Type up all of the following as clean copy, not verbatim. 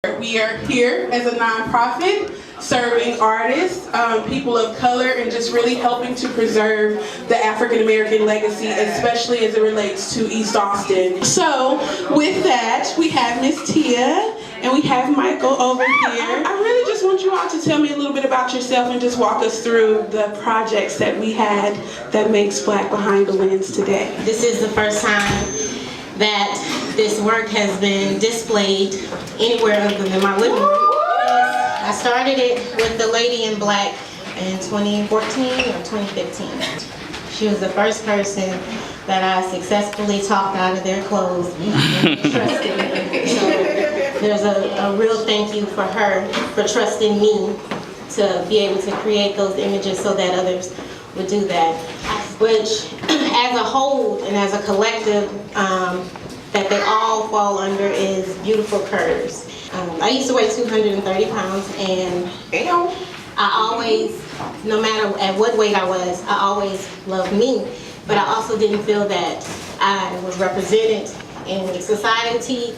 We are here as a nonprofit serving artists, people of color, and just really helping to preserve the African American legacy, especially as it relates to East Austin. So with that, we have Miss Tia and we have Michael over here. I really just want you all to tell me a little bit about yourself and just walk us through the projects that we had that makes Black Behind the Lens today. This is the first time that this work has been displayed anywhere other than my living room. I started it with the Lady in Black in 2014 or 2015. She was the first person that I successfully talked out of their clothes and trusted me. So there's a real thank you for her for trusting me to be able to create those images so that others would do that. Which, as a whole and as a collective, that they all fall under is beautiful curves. I used to weigh 230 pounds, and I always, no matter at what weight I was, I always loved me. But I also didn't feel that I was represented in society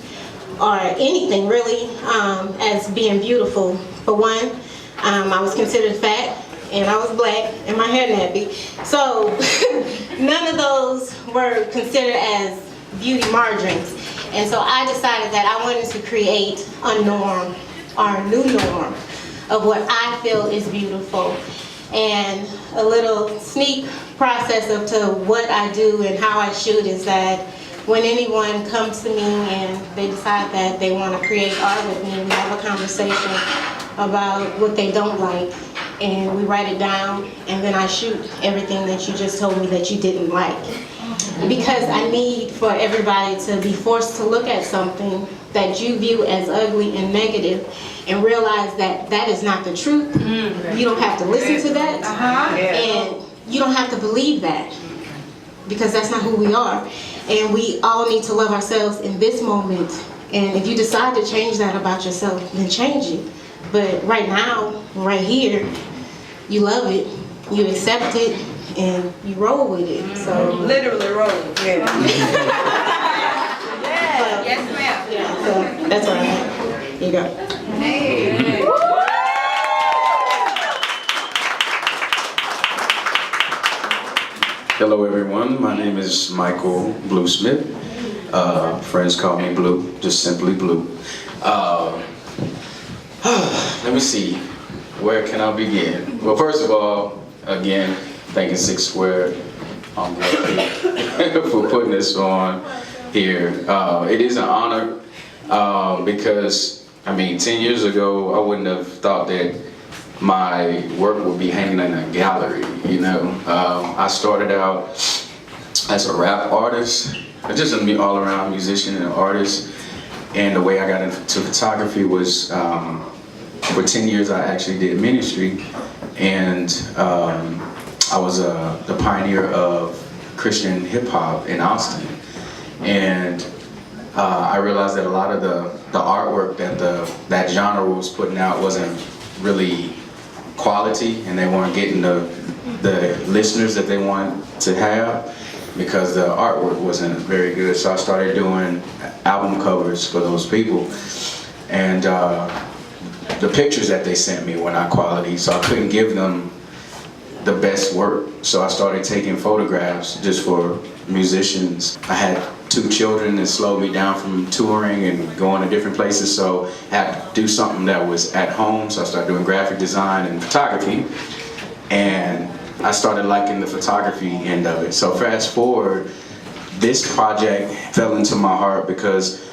or anything really as being beautiful. For one, I was considered fat, and I was Black, and my hair nappy. So none of those were considered as beauty margins. And so I decided that I wanted to create a norm, or a new norm, of what I feel is beautiful. And a little sneak process of to what I do and how I shoot is that when anyone comes to me and they decide that they want to create art with me, we have a conversation about what they don't like, and we write it down, and then I shoot everything that you just told me that you didn't like. Because I need for everybody to be forced to look at something that you view as ugly and negative and realize that that is not the truth. You don't have to listen to that, and you don't have to believe that, because that's not who we are. And we all need to love ourselves in this moment. And if you decide to change that about yourself, then change it. But right now, right here, you love it, you accept it, and you roll with it. So literally roll. Yeah. Yes, ma'am. Yeah, so that's where I'm at. Here you go. Hey. Hello everyone, my name is Michael Blue Smith. Friends call me Blue, just simply Blue. Let me see, where can I begin? Well, first of all, again, thanking Six Squared for putting this on here. It is an honor because, I mean, 10 years ago, I wouldn't have thought that my work would be hanging in a gallery, you know. I started out as a rap artist, just an all-around musician and artist, and the way I got into photography was, for 10 years I actually did ministry, and I was the pioneer of Christian hip-hop in Austin. And I realized that a lot of the artwork that that genre was putting out wasn't really quality, and they weren't getting the listeners that they want to have because the artwork wasn't very good. So I started doing album covers for those people, and the pictures that they sent me were not quality, so I couldn't give them the best work. So I started taking photographs just for musicians. I had 2 children that slowed me down from touring and going to different places, so I had to do something that was at home. So I started doing graphic design and photography, and I started liking the photography end of it. So fast forward, this project fell into my heart because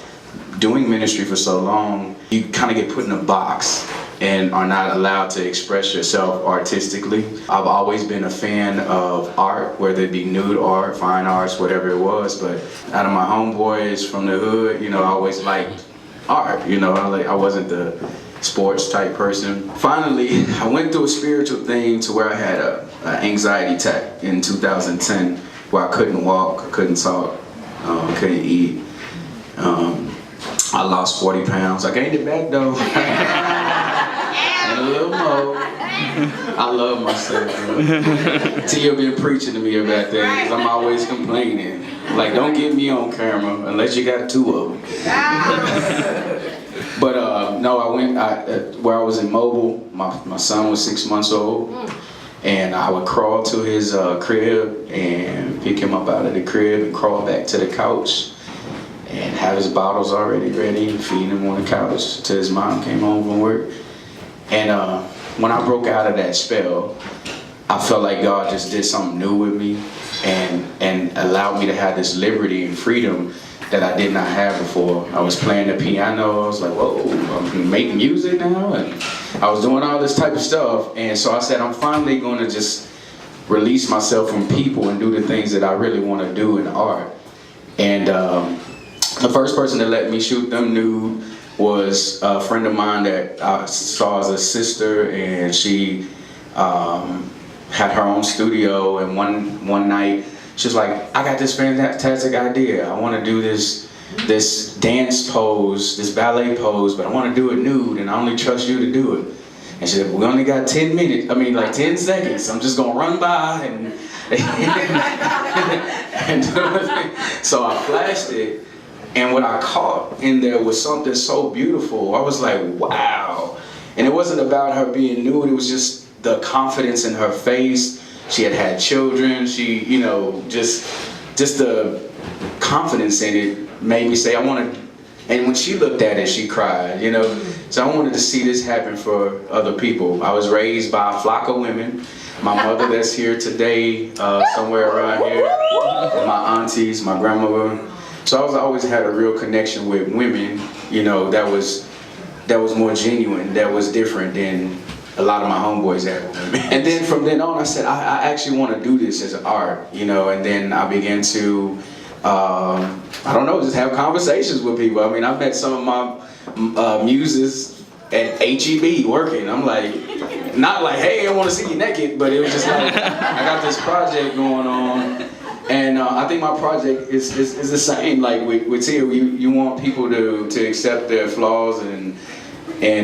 doing ministry for so long, you kind of get put in a box and are not allowed to express yourself artistically. I've always been a fan of art, whether it be nude art, fine arts, whatever it was, but out of my homeboys from the hood, you know, I always liked art, you know, I wasn't the sports type person. Finally, I went through a spiritual thing to where I had an anxiety attack in 2010, where I couldn't walk, I couldn't talk, couldn't eat. I lost 40 pounds. I gained it back though. And a little more. I love myself. Tia been preaching to me about that because I'm always complaining. Like, don't get me on camera unless you got 2 of them. But no, I went where I was in Mobile. My son was 6 months old, and I would crawl to his crib and pick him up out of the crib and crawl back to the couch and have his bottles already ready and feed him on the couch till his mom came home from work. And when I broke out of that spell, I felt like God just did something new with me and allowed me to have this liberty and freedom that I did not have before. I was playing the piano. I was like, whoa, I'm making music now. And I was doing all this type of stuff. And so I said, I'm finally going to just release myself from people and do the things that I really want to do in art. And the first person that let me shoot them nude was a friend of mine that I saw as a sister, and she had her own studio. And one night, she was like, I got this fantastic idea. I want to do this dance pose, this ballet pose, but I want to do it nude, and I only trust you to do it. And she said, we only got 10 minutes, like 10 seconds. I'm just gonna run by and so I flashed it, and what I caught in there was something so beautiful. I was like, wow. And it wasn't about her being nude, it was just the confidence in her face. She had had children. She, just the confidence in it made me say, I want to. And when she looked at it, she cried, So I wanted to see this happen for other people. I was raised by a flock of women. My mother that's here today, somewhere around here, my aunties, my grandmother. So I always had a real connection with women, that was more genuine, that was different than a lot of my homeboys had. And then from then on, I said, I actually want to do this as art, and then I began to, just have conversations with people. I mean, I've met some of my muses at HEB working. I'm like, not like, hey, I want to see you naked, but it was just like, I got this project going on. And I think my project is the same. Like with Tia, you want people to accept their flaws, and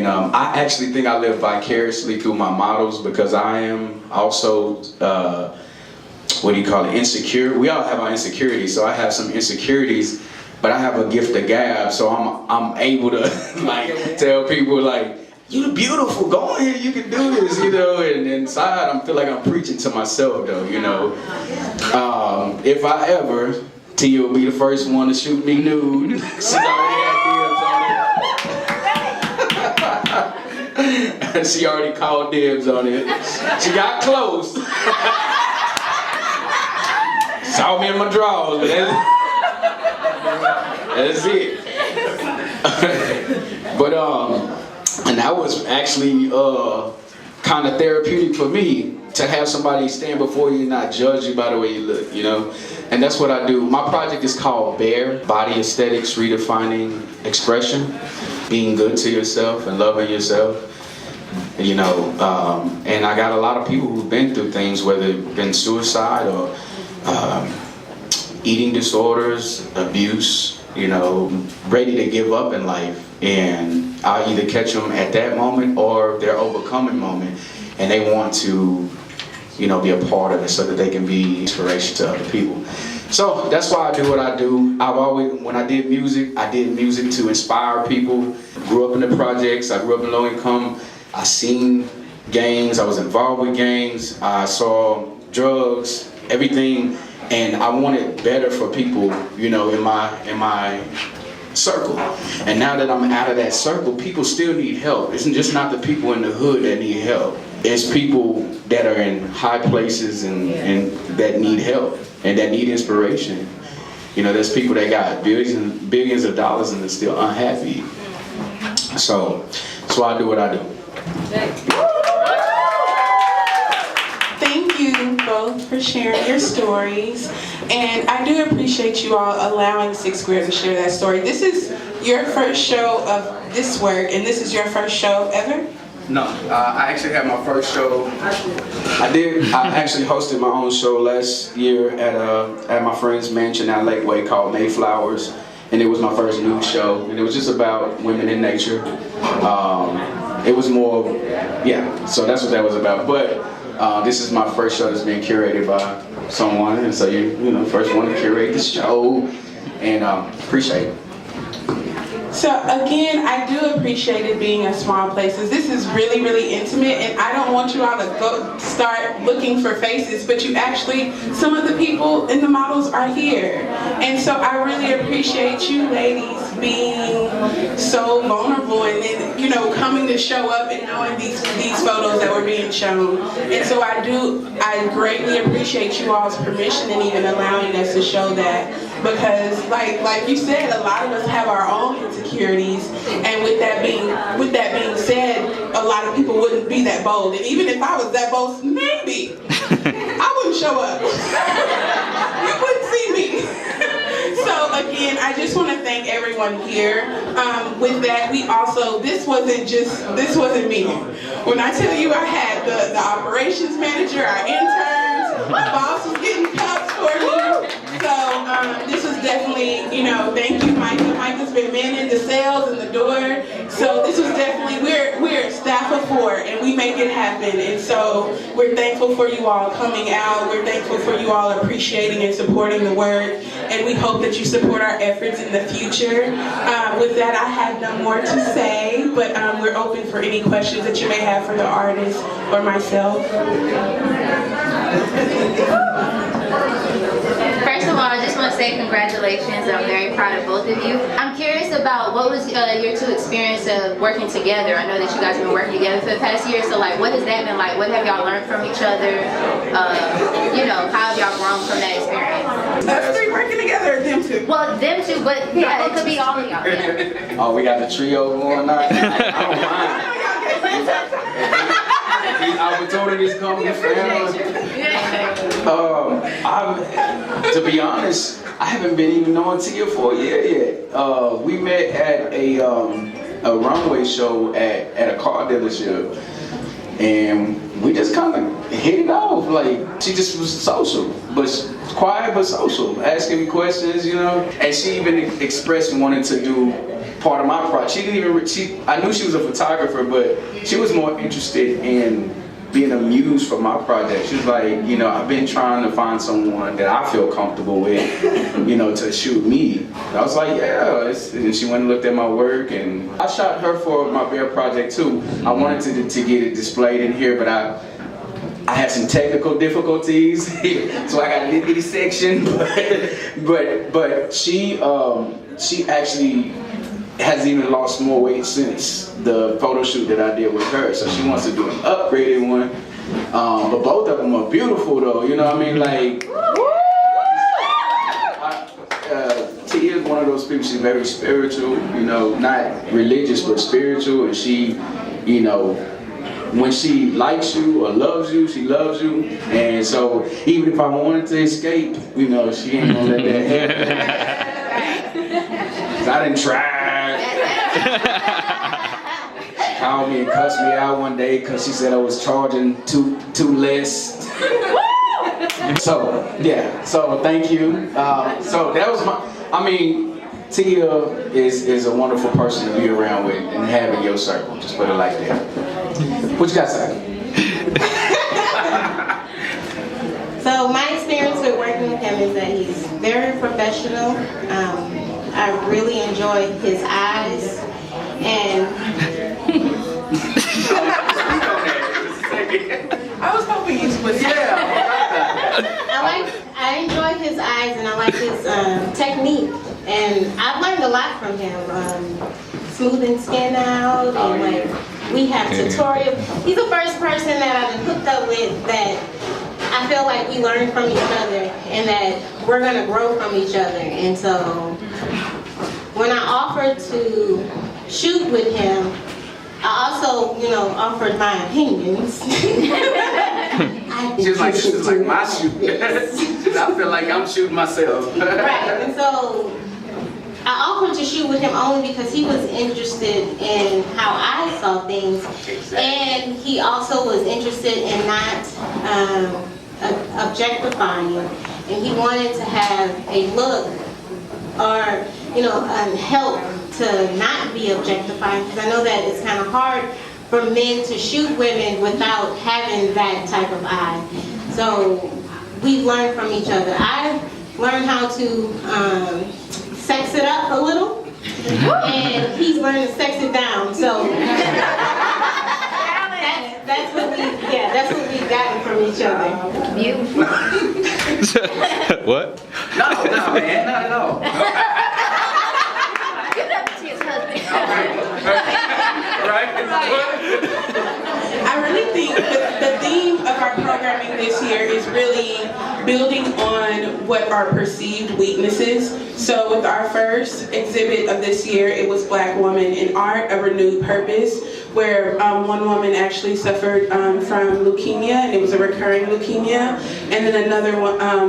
I actually think I live vicariously through my models, because I am also, insecure. We all have our insecurities, so I have some insecurities, but I have a gift of gab, so I'm able to tell people you're beautiful, go ahead, you can do this, and inside I feel like I'm preaching to myself though, If I ever, Tia will be the first one to shoot me nude. She's already had dibs on it. She already called dibs on it. She got close. Saw me in my drawers, but that's it. But and that was actually kind of therapeutic for me, to have somebody stand before you and not judge you by the way you look, And that's what I do. My project is called Bare, Body Aesthetics, Redefining Expression, being good to yourself and loving yourself. And I got a lot of people who've been through things, whether it's been suicide or eating disorders, abuse, ready to give up in life. And I'll either catch them at that moment or their overcoming moment, and they want to, be a part of it so that they can be inspiration to other people. So that's why I do what I do. When I did music to inspire people. Grew up in the projects, I grew up in low income. I seen gangs, I was involved with gangs, I saw drugs, everything, and I wanted better for people, in my circle. And now that I'm out of that circle, people still need help. It's just not the people in the hood that need help. It's people that are in high places and that need help and that need inspiration. There's people that got billions of dollars and they're still unhappy. So that's why I do what I do. Thank you both for sharing your stories, and I do appreciate you all allowing Sixth Grade to share that story. This is your first show of this work, and this is your first show ever? No, I actually had my first show. I actually hosted my own show last year at my friend's mansion at Lakeway called Mayflowers, and it was my first nude show, and it was just about women in nature. It was more, so that's what that was about. But this is my first show that's being curated by someone, and so you first one to curate the show, and appreciate it. So again, I do appreciate it being a small places. This is really, really intimate, and I don't want you all to go start looking for faces, but you actually, some of the people and the models are here. And so I really appreciate you ladies being so vulnerable and then, you know, coming to show up and knowing these photos that were being shown. And so I greatly appreciate you all's permission and even allowing us to show that. Because like you said, a lot of us have our own insecurities, and with that being said, a lot of people wouldn't be that bold. And even if I was that bold, maybe I wouldn't show up. You wouldn't see me. So again, I just want to thank everyone here. With that, we also, this wasn't me. When I tell you I had the operations manager, our interns, my boss was getting cups for me. So this was definitely, you know, thank you, Micah. Micah's been manning the sales and the door. So this was definitely, we're a staff of 4 and we make it happen. And so we're thankful for you all coming out. We're thankful for you all appreciating and supporting the work. And we hope that you support our efforts in the future. With that, I have no more to say, but we're open for any questions that you may have for the artist or myself. First of all, I just want to say congratulations. I'm very proud of both of you. I'm curious about what was your 2 experience of working together. I know that you guys have been working together for the past year, so like, what has that been like? What have y'all learned from each other? You know, how have y'all grown from that experience? Us 3 working together, or them 2? Well, them 2, but yeah, it could be all of y'all. Yeah. Oh, we got the trio going on. I don't mind. These opportunities come to family. To be honest, I haven't been even knowing Tia for a year yet. We met at a runway show at a car dealership, and we just kind of hit it off. Like, she just was social, but quiet but social, asking me questions, you know. And she even expressed wanting to do part of my project. She didn't even. I knew she was a photographer, but she was more interested in being a muse for my project. She was like, you know, I've been trying to find someone that I feel comfortable with, you know, to shoot me. I was like, yeah. And she went and looked at my work, and I shot her for my Bear project too. I wanted to get it displayed in here, but I had some technical difficulties, so I got a little bitty section. But she actually has even lost more weight since the photo shoot that I did with her. So she wants to do an upgraded one. But both of them are beautiful though, you know what I mean? Like, Tia is one of those people, she's very spiritual, you know, not religious, but spiritual. And she, you know, when she likes you or loves you, she loves you. And so even if I wanted to escape, you know, she ain't gonna let that happen. 'Cause I didn't try. She called me and cussed me out one day because she said I was charging too less. So yeah, so thank you. So that was Tia is a wonderful person to be around with and have in your circle. Just put it like that. What you got to say? So my experience with working with him is that he's very professional. I really enjoy his eyes, and I was hoping you would. I enjoy his eyes, and I like his technique, and I've learned a lot from him. Smoothing skin out, and like we have tutorials. He's the first person that I've been hooked up with that I feel like we learn from each other, and that we're gonna grow from each other. And so when I offered to shoot with him, I also, you know, offered my opinions. She was like, this is like my shoot. I feel like I'm shooting myself. Right, and so I offered to shoot with him only because he was interested in how I saw things. Exactly. And he also was interested in not objectifying, and he wanted to have a look or, you know, help to not be objectifying, because I know that it's kind of hard for men to shoot women without having that type of eye. So we've learned from each other. I've learned how to sex it up a little, and he's learning to sex it down. So that's what we've gotten from each other. Beautiful. What? No, man, not at all. Give it up to his husband. I really think the theme of our programming this year is really building on what are perceived weaknesses. So with our first exhibit of this year, it was Black Woman in Art, A Renewed Purpose, where one woman actually suffered from leukemia, and it was a recurring leukemia, and then another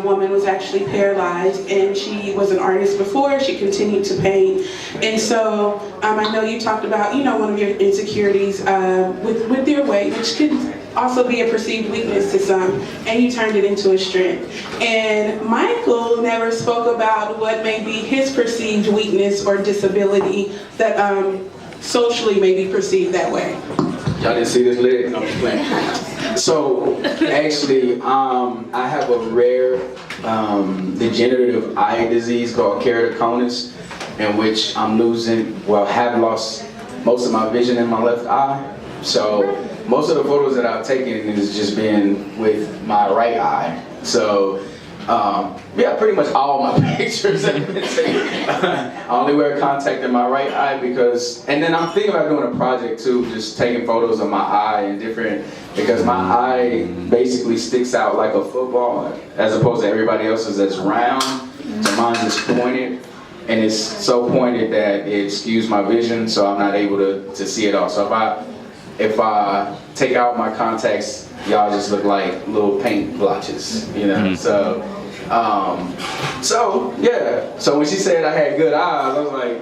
woman was actually paralyzed, and she was an artist before, she continued to paint. And so I know you talked about, one of your insecurities with your weight, which could also be a perceived weakness to some, and you turned it into a strength. And Michael never spoke about what may be his perceived weakness or disability that socially may be perceived that way. Y'all didn't see this leg? I'm just playing. So, actually, I have a rare degenerative eye disease called keratoconus, in which have lost most of my vision in my left eye. So, most of the photos that I've taken has just been with my right eye. So, pretty much all my pictures have been taken. I only wear contact in my right eye and then I'm thinking about doing a project too, just taking photos of my eye and because my eye basically sticks out like a football, as opposed to everybody else's that's round. So mine's is pointed, and it's so pointed that it skews my vision, so I'm not able to see it all. So if I take out my contacts, y'all just look like little paint blotches, So yeah. So when she said I had good eyes, I was like,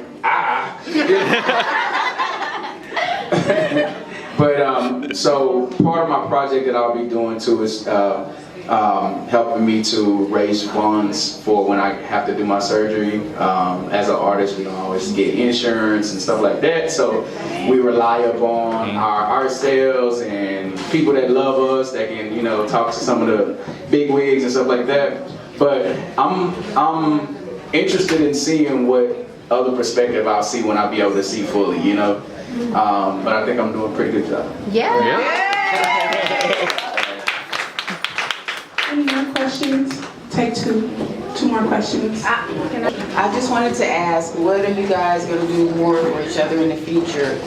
But so part of my project that I'll be doing too is helping me to raise funds for when I have to do my surgery. As an artist, we don't always get insurance and stuff like that, so we rely upon our art sales and people that love us that can, talk to some of the big wigs and stuff like that. But I'm interested in seeing what other perspective I'll see when I'll be able to see fully, But I think I'm doing a pretty good job. Yeah. Any more questions? Take two more questions. I just wanted to ask, what are you guys going to do more for each other in the future,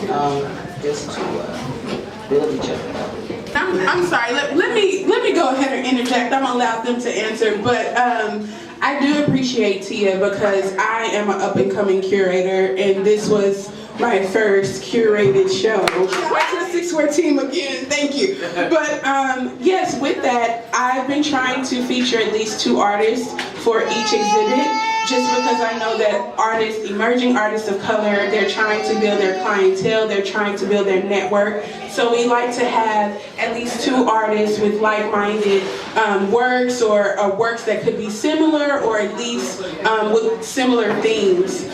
just to build each other up? I'm sorry. Let me go ahead and interject. I'm gonna allow them to answer, but I do appreciate Tia because I am an up and coming curator, and this was my first curated show. Wait to the 6 Square team again. Thank you. But yes, with that, I've been trying to feature at least 2 artists for each exhibit. Just because I know that emerging artists of color, they're trying to build their clientele, they're trying to build their network. So we like to have at least 2 artists with like-minded works or works that could be similar or at least with similar themes.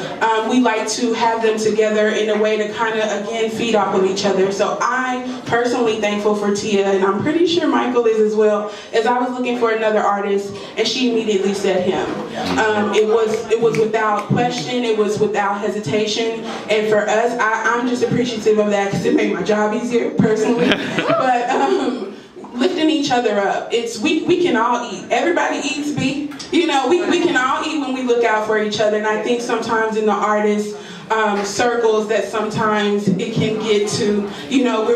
We like to have them together in a way to kind of, again, feed off of each other. So I'm personally thankful for Tia, and I'm pretty sure Michael is as well, as I was looking for another artist, and she immediately said him. It was without question, it was without hesitation, and for us, I'm just appreciative of that because it made my job easier, personally. But lifting each other up, we can all eat. Everybody eats, B. We can all eat when we look out for each other, and I think sometimes in the artist circles that sometimes it can get to,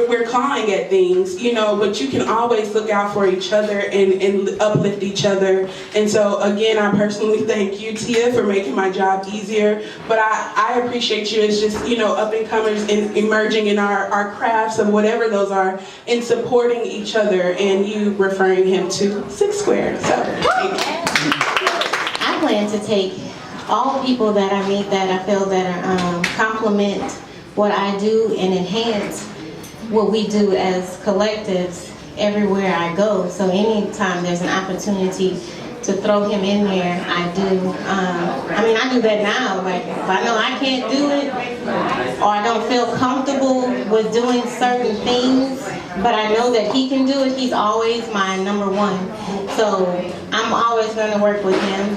we're clawing at things, but you can always look out for each other and uplift each other. And so again, I personally thank you, Tia, for making my job easier, but I appreciate you as just, up and comers and emerging in our crafts of whatever those are and supporting each other, and you referring him to 6 Square. So thank you. I plan to take all people that I meet that I feel that complement what I do and enhance what we do as collectives everywhere I go. So anytime there's an opportunity to throw him in there, I do. I do that now. Like if I know I can't do it or I don't feel comfortable with doing certain things, but I know that he can do it, he's always my number 1. So I'm always going to work with him.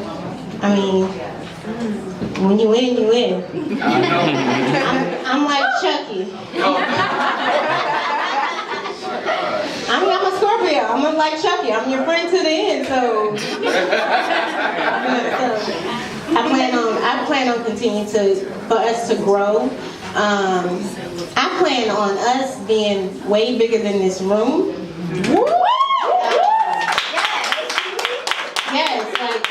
When you in, you in. I know. I'm like Chucky. I mean, I'm a Scorpio. I'm like Chucky. I'm your friend to the end, so. I plan on continuing for us to grow. I plan on us being way bigger than this room. Yes, like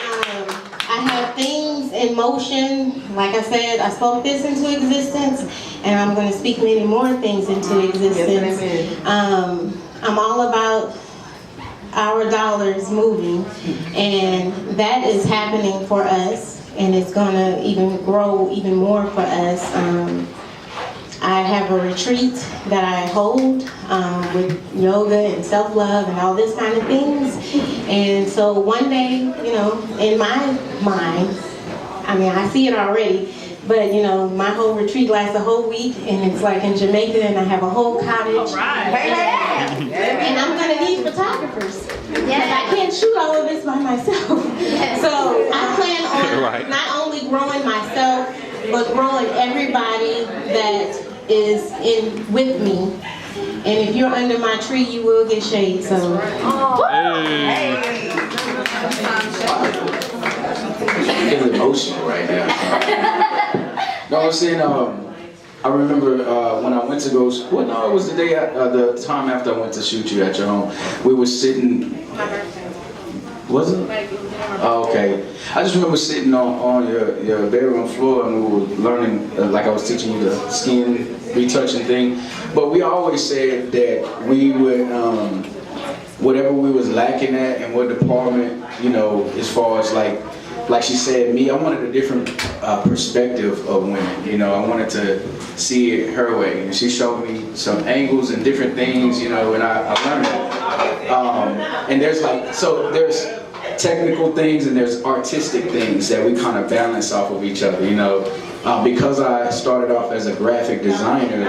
I have things in motion. Like I said, I spoke this into existence, and I'm going to speak many more things into existence. I'm all about our dollars moving, and that is happening for us, and it's going to even grow even more for us. I have a retreat that I hold with yoga and self-love and all this kind of things. And so one day, you know, in my mind, I mean, I see it already, but you know, my whole retreat lasts a whole week, and it's like in Jamaica, and I have a whole cottage. All right. And I'm gonna need photographers. Because I can't shoot all of this by myself. So I plan on not only growing myself, but growing everybody that is in with me. And if you're under my tree, you will get shade. So. It's emotional right now. No, I'm saying, I remember when I went to go, well, no, it was the day, the time after I went to shoot you at your home. We were sitting, was it? Oh, okay. I just remember sitting on your bedroom floor, and we were learning, like I was teaching you the skin retouching thing. But we always said that we would, whatever we was lacking at in what department, you know, as far as like she said, me, I wanted a different perspective of women. You know, I wanted to see it her way, and she showed me some angles and different things, you know, and I learned it. And there's there's technical things and there's artistic things that we kind of balance off of each other, you know. Because I started off as a graphic designer,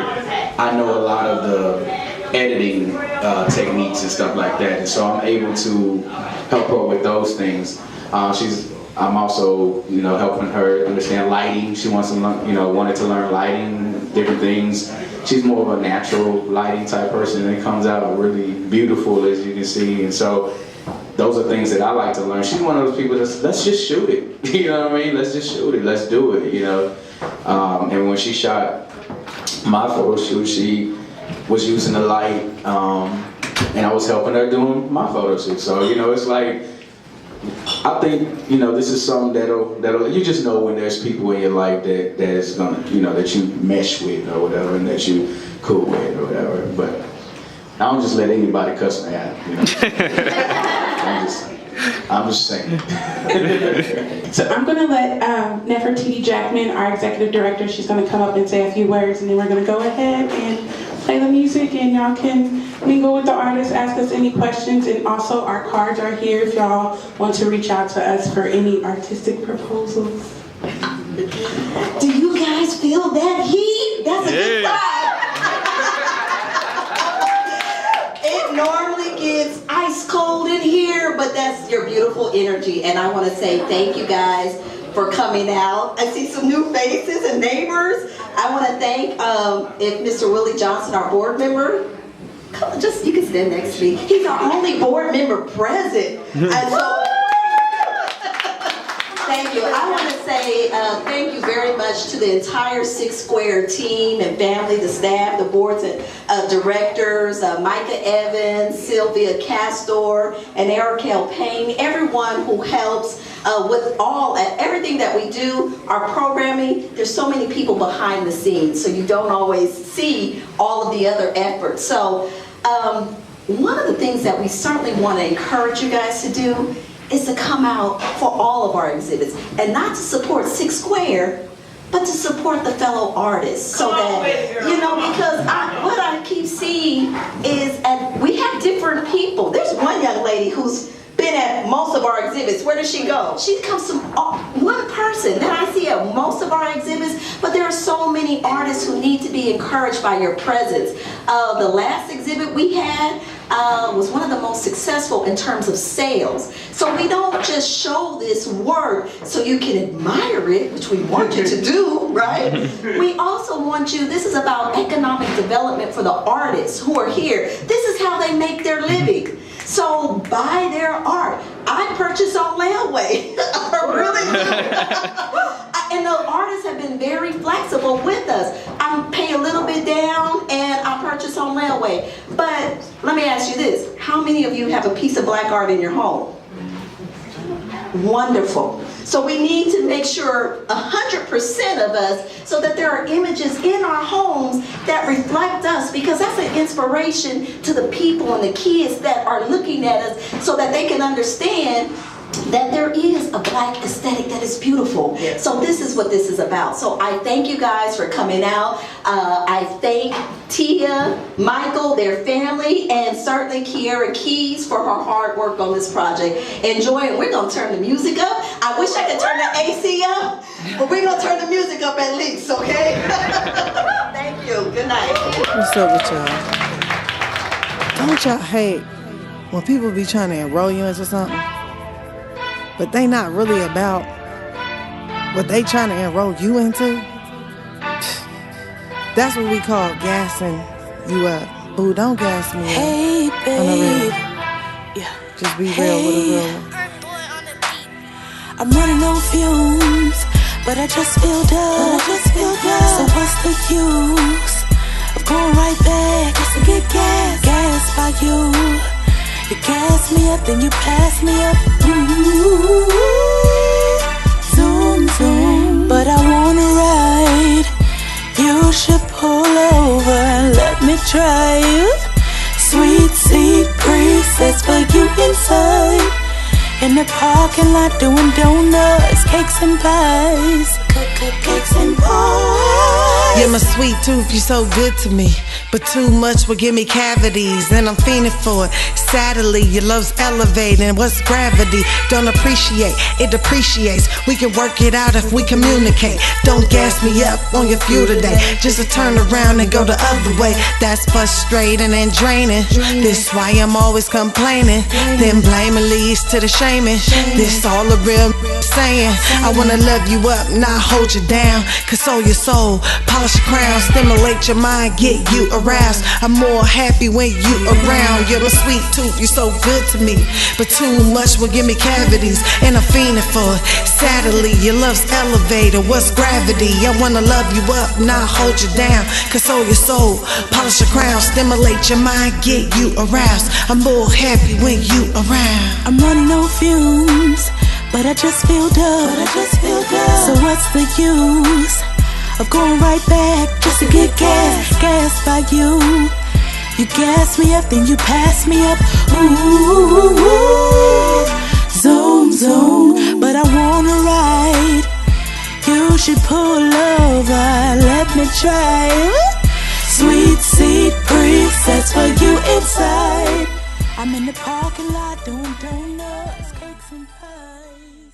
I know a lot of the editing techniques and stuff like that, and so I'm able to help her with those things. I'm also, you know, helping her understand lighting. She wants to learn, you know, wanted to learn lighting, different things. She's more of a natural lighting type person, and it comes out really beautiful, as you can see. And so those are things that I like to learn. She's one of those people that's, let's just shoot it. You know what I mean? Let's just shoot it. Let's do it, you know. And when she shot my photo shoot, she was using the light, and I was helping her doing my photo shoot. So, you know, it's like, I think, you know, this is something that'll you just know when there's people in your life that is gonna, you know, that you mesh with or whatever, and that you cool with or whatever. But I don't just let anybody cuss me out, you know. I'm just saying. So I'm gonna let Nefertiti Jackman, our executive director, she's gonna come up and say a few words, and then we're gonna go ahead and play the music, and y'all can mingle with the artists, ask us any questions, and also our cards are here if y'all want to reach out to us for any artistic proposals. Do you guys feel that heat? That's a good sign. It normally gets ice cold in here, but that's your beautiful energy, and I want to say thank you guys for coming out. I see some new faces and neighbors. I want to thank if Mr. Willie Johnson, our board member. Come, just you can stand next to me. He's our only board member present. And so, thank you. I want to say thank you very much to the entire Six Square team and family, the staff, the boards and directors, Micah Evans, Sylvia Castor, and Erikel Payne, everyone who helps with everything that we do, our programming. There's so many people behind the scenes, so you don't always see all of the other efforts. So one of the things that we certainly want to encourage you guys to do is to come out for all of our exhibits, and not to support Six Square, but to support the fellow artists, so that, you know, because what I keep seeing is we have different people. There's one young lady who's been at most of our exhibits. Where does she go? She comes to one person that I see at most of our exhibits, but there are so many artists who need to be encouraged by your presence. The last exhibit we had was one of the most successful in terms of sales. So we don't just show this work so you can admire it, which we want you to do, right? We also want you, this is about economic development for the artists who are here. This is how they make their living. So buy their art. I purchase on layaway. I really do. And the artists have been very flexible with us. I pay a little bit down and I purchase on layaway. But let me ask you this. How many of you have a piece of black art in your home? Wonderful. So we need to make sure 100% of us, so that there are images in our homes that reflect us, because that's an inspiration to the people and the kids that are looking at us, so that they can understand that there is a black aesthetic that is beautiful. Yes. So this is what this is about. So I thank you guys for coming out. I thank Tia, Michael, their family, and certainly Keyheira Keys for her hard work on this project. Enjoy it. We're going to turn the music up. I wish I could turn the AC up, but we're going to turn the music up at least, okay? Thank you. Good night. What's up with y'all? Don't y'all hate when people be trying to enroll you into something, but they not really about what they trying to enroll you into? That's what we call gassing you up. Boo, don't gas me up. Hey, babe. Yeah. Just be real with a real one. I'm running on fumes, but I just feel dumb. So what's the use of going right back just to get gas by you? You gas me up, then you pass me up. Zoom, zoom. But I wanna ride. You should pull over and let me try you. Sweet seat presets for you inside. In the parking lot doing donuts, cakes and pies. Cakes and pies. You're my sweet tooth, you're so good to me, but too much will give me cavities, and I'm fiending for it. Sadly, your love's elevating. What's gravity? Don't appreciate, it depreciates. We can work it out if we communicate. Don't gas me up on your fuel today, just to turn around and go the other way. That's frustrating and draining. This why I'm always complaining, then blaming leads to the shaming. This all a real saying. I wanna love you up, not hold you down. Console your soul, polish your crown, stimulate your mind, get you aroused. I'm more happy when you around. You're my sweet tooth, you're so good to me, but too much will give me cavities, and I'm fiending for it. Sadly, your love's elevated. What's gravity? I wanna love you up, not hold you down. Console your soul, polish your crown, stimulate your mind, get you aroused. I'm more happy when you around. I'm running on fumes, but I just feel dumb. So what's the use of going right back just to get gas by you? You gas me up, then you pass me up. Ooh, zoom, zoom. But I wanna ride. You should pull over, let me try. Sweet seat presets for you inside. I'm in the parking lot doing donuts, cakes and pies.